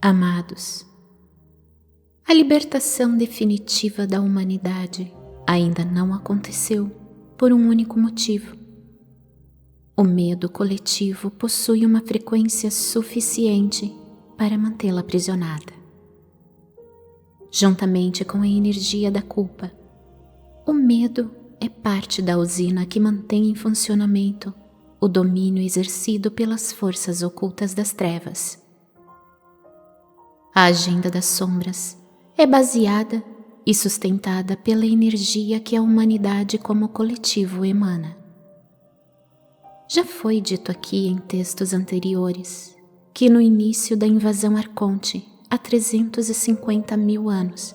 Amados, a libertação definitiva da humanidade ainda não aconteceu por um único motivo. O medo coletivo possui uma frequência suficiente para mantê-la aprisionada. Juntamente com a energia da culpa, o medo é parte da usina que mantém em funcionamento o domínio exercido pelas forças ocultas das trevas. A agenda das sombras é baseada e sustentada pela energia que a humanidade como coletivo emana. Já foi dito aqui em textos anteriores que no início da invasão arconte, há 350 mil anos,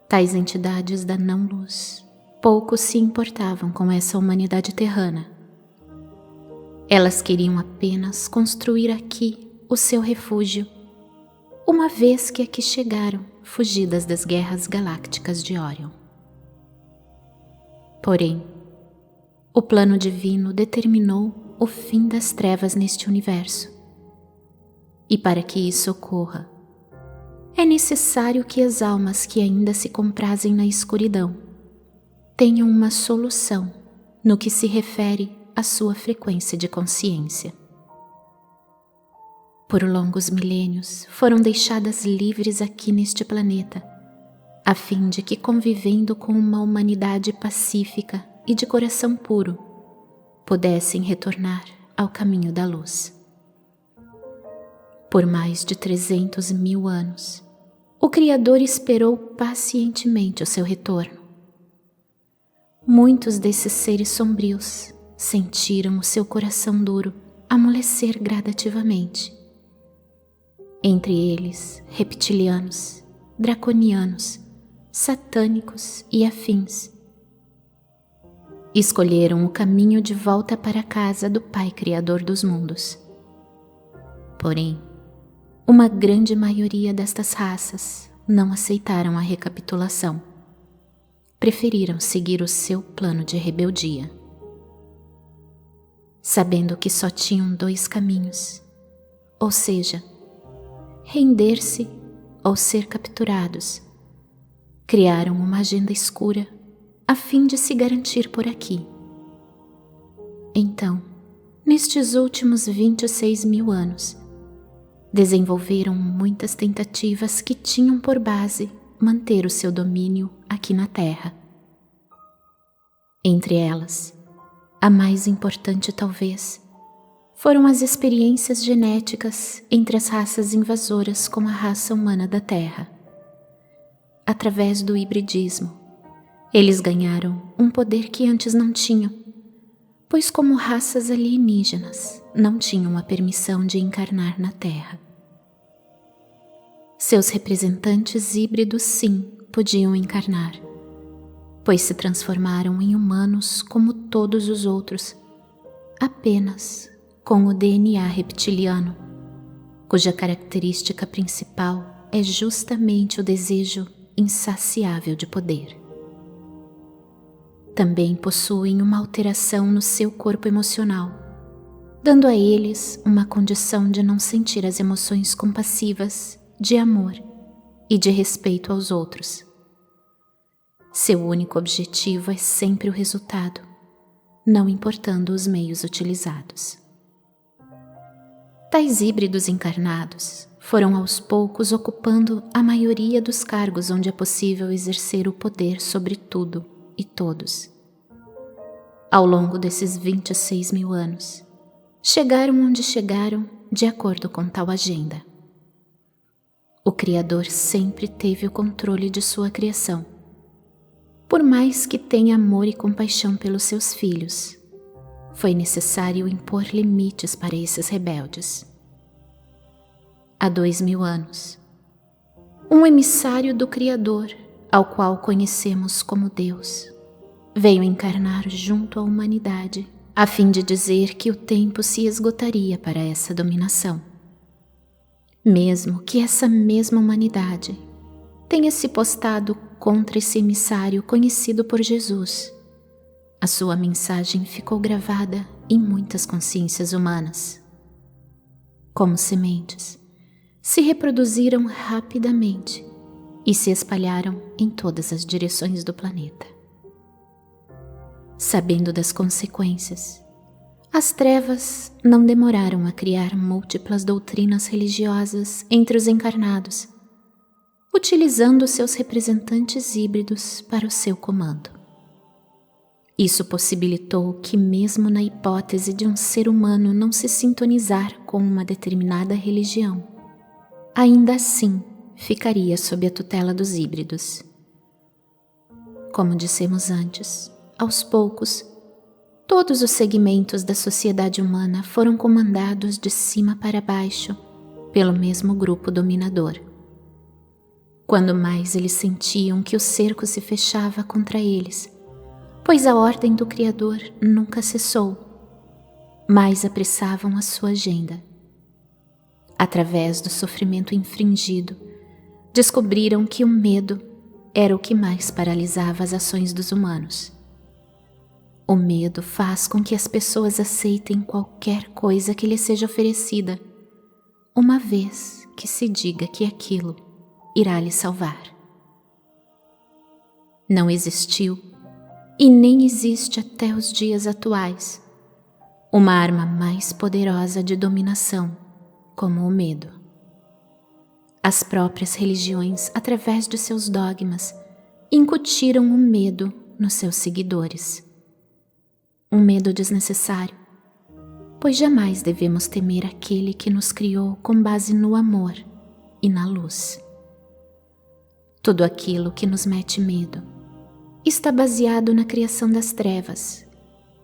tais entidades da não-luz pouco se importavam com essa humanidade terrana. Elas queriam apenas construir aqui o seu refúgio, uma vez que aqui chegaram, fugidas das guerras galácticas de Órion. Porém, o plano divino determinou o fim das trevas neste universo. E para que isso ocorra, é necessário que as almas que ainda se comprazem na escuridão tenham uma solução no que se refere à sua frequência de consciência. Por longos milênios foram deixadas livres aqui neste planeta, a fim de que, convivendo com uma humanidade pacífica e de coração puro, pudessem retornar ao caminho da luz. Por mais de 300 mil anos, o Criador esperou pacientemente o seu retorno. Muitos desses seres sombrios sentiram o seu coração duro amolecer gradativamente. Entre eles, reptilianos, draconianos, satânicos e afins. Escolheram o caminho de volta para a casa do Pai Criador dos mundos. Porém, uma grande maioria destas raças não aceitaram a recapitulação. Preferiram seguir o seu plano de rebeldia. Sabendo que só tinham 2 caminhos, ou seja, render-se ou ser capturados, criaram uma agenda escura a fim de se garantir por aqui. Então, nestes últimos 26 mil anos, desenvolveram muitas tentativas que tinham por base manter o seu domínio aqui na Terra. Entre elas, a mais importante talvez, foram as experiências genéticas entre as raças invasoras com a raça humana da Terra. Através do hibridismo, eles ganharam um poder que antes não tinham, pois como raças alienígenas não tinham a permissão de encarnar na Terra. Seus representantes híbridos sim podiam encarnar, pois se transformaram em humanos como todos os outros, apenas com o DNA reptiliano, cuja característica principal é justamente o desejo insaciável de poder. Também possuem uma alteração no seu corpo emocional, dando a eles uma condição de não sentir as emoções compassivas, de amor e de respeito aos outros. Seu único objetivo é sempre o resultado, não importando os meios utilizados. Tais híbridos encarnados foram aos poucos ocupando a maioria dos cargos onde é possível exercer o poder sobre tudo e todos. Ao longo desses 26 mil anos, chegaram onde chegaram de acordo com tal agenda. O Criador sempre teve o controle de sua criação. Por mais que tenha amor e compaixão pelos seus filhos, foi necessário impor limites para esses rebeldes. Há 2000 anos, um emissário do Criador, ao qual conhecemos como Deus, veio encarnar junto à humanidade, a fim de dizer que o tempo se esgotaria para essa dominação. Mesmo que essa mesma humanidade tenha se postado contra esse emissário conhecido por Jesus, a sua mensagem ficou gravada em muitas consciências humanas. Como sementes, se reproduziram rapidamente e se espalharam em todas as direções do planeta. Sabendo das consequências, as trevas não demoraram a criar múltiplas doutrinas religiosas entre os encarnados, utilizando seus representantes híbridos para o seu comando. Isso possibilitou que, mesmo na hipótese de um ser humano não se sintonizar com uma determinada religião, ainda assim ficaria sob a tutela dos híbridos. Como dissemos antes, aos poucos, todos os segmentos da sociedade humana foram comandados de cima para baixo pelo mesmo grupo dominador. Quando mais eles sentiam que o cerco se fechava contra eles, pois a ordem do Criador nunca cessou, mais apressavam a sua agenda. Através do sofrimento infringido, descobriram que o medo era o que mais paralisava as ações dos humanos. O medo faz com que as pessoas aceitem qualquer coisa que lhes seja oferecida, uma vez que se diga que aquilo irá lhes salvar. Não existiu, e nem existe até os dias atuais, uma arma mais poderosa de dominação como o medo. As próprias religiões, através de seus dogmas, incutiram o medo nos seus seguidores. Um medo desnecessário, pois jamais devemos temer aquele que nos criou com base no amor e na luz. Tudo aquilo que nos mete medo está baseado na criação das trevas,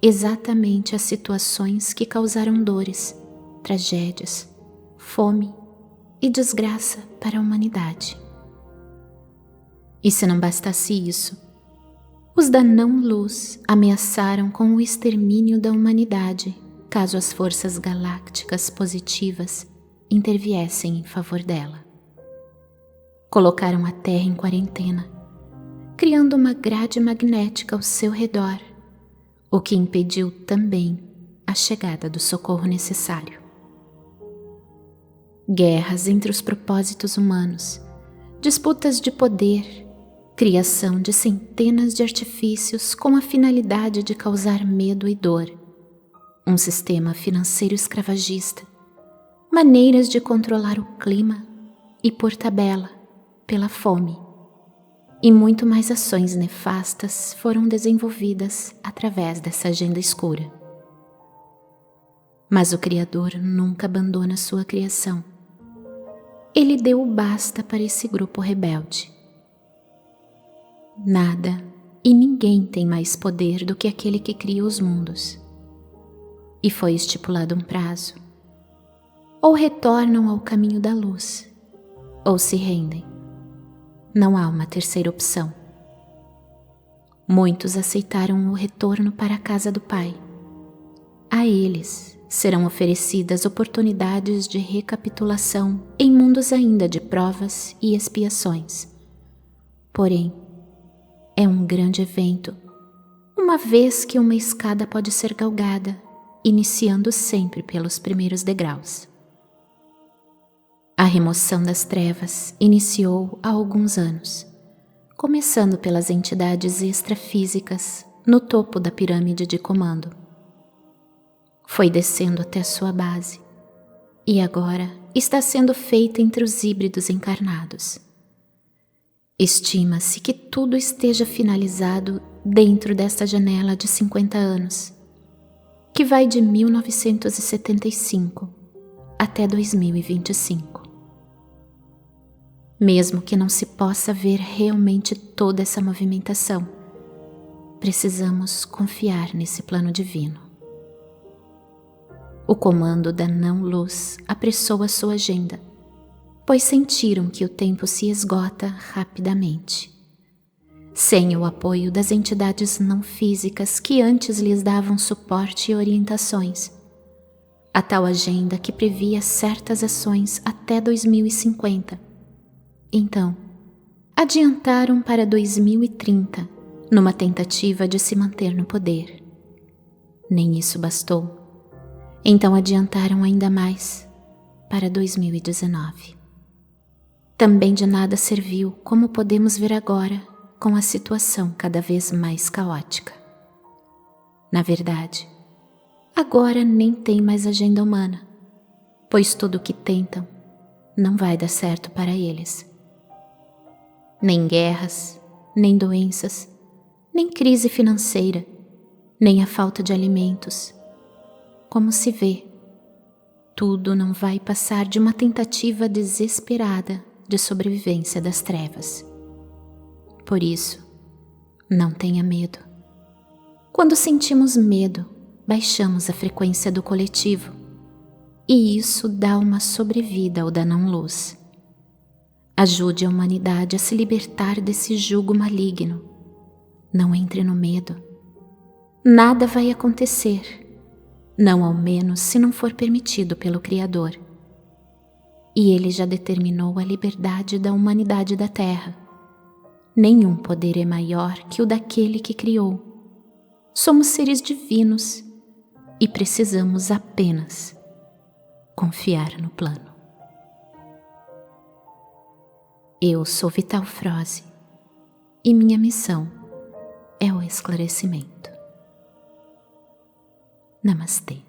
exatamente as situações que causaram dores, tragédias, fome e desgraça para a humanidade. E se não bastasse isso, os da não-luz ameaçaram com o extermínio da humanidade caso as forças galácticas positivas interviessem em favor dela. Colocaram a Terra em quarentena, criando uma grade magnética ao seu redor, o que impediu também a chegada do socorro necessário. Guerras entre os propósitos humanos, disputas de poder, criação de centenas de artifícios com a finalidade de causar medo e dor, um sistema financeiro escravagista, maneiras de controlar o clima e, por tabela, pela fome, e muito mais ações nefastas foram desenvolvidas através dessa agenda escura. Mas o Criador nunca abandona sua criação. Ele deu o basta para esse grupo rebelde. Nada e ninguém tem mais poder do que aquele que cria os mundos. E foi estipulado um prazo. Ou retornam ao caminho da luz, ou se rendem. Não há uma terceira opção. Muitos aceitaram o retorno para a casa do Pai. A eles serão oferecidas oportunidades de recapitulação em mundos ainda de provas e expiações. Porém, é um grande evento, uma vez que uma escada pode ser galgada, iniciando sempre pelos primeiros degraus. A remoção das trevas iniciou há alguns anos, começando pelas entidades extrafísicas no topo da pirâmide de comando. Foi descendo até sua base e agora está sendo feita entre os híbridos encarnados. Estima-se que tudo esteja finalizado dentro desta janela de 50 anos, que vai de 1975 até 2025. Mesmo que não se possa ver realmente toda essa movimentação, precisamos confiar nesse plano divino. O comando da não-luz apressou a sua agenda, pois sentiram que o tempo se esgota rapidamente. Sem o apoio das entidades não físicas que antes lhes davam suporte e orientações, a tal agenda que previa certas ações até 2050. Então, adiantaram para 2030, numa tentativa de se manter no poder. Nem isso bastou. Então adiantaram ainda mais para 2019. Também de nada serviu, como podemos ver agora, com a situação cada vez mais caótica. Na verdade, agora nem tem mais agenda humana, pois tudo o que tentam não vai dar certo para eles. Nem guerras, nem doenças, nem crise financeira, nem a falta de alimentos. Como se vê, tudo não vai passar de uma tentativa desesperada de sobrevivência das trevas. Por isso, não tenha medo. Quando sentimos medo, baixamos a frequência do coletivo, e isso dá uma sobrevida ao da não-luz. Ajude a humanidade a se libertar desse jugo maligno. Não entre no medo. Nada vai acontecer, não ao menos se não for permitido pelo Criador. E Ele já determinou a liberdade da humanidade da Terra. Nenhum poder é maior que o daquele que criou. Somos seres divinos e precisamos apenas confiar no plano. Eu sou Vital Froze e minha missão é o esclarecimento. Namastê.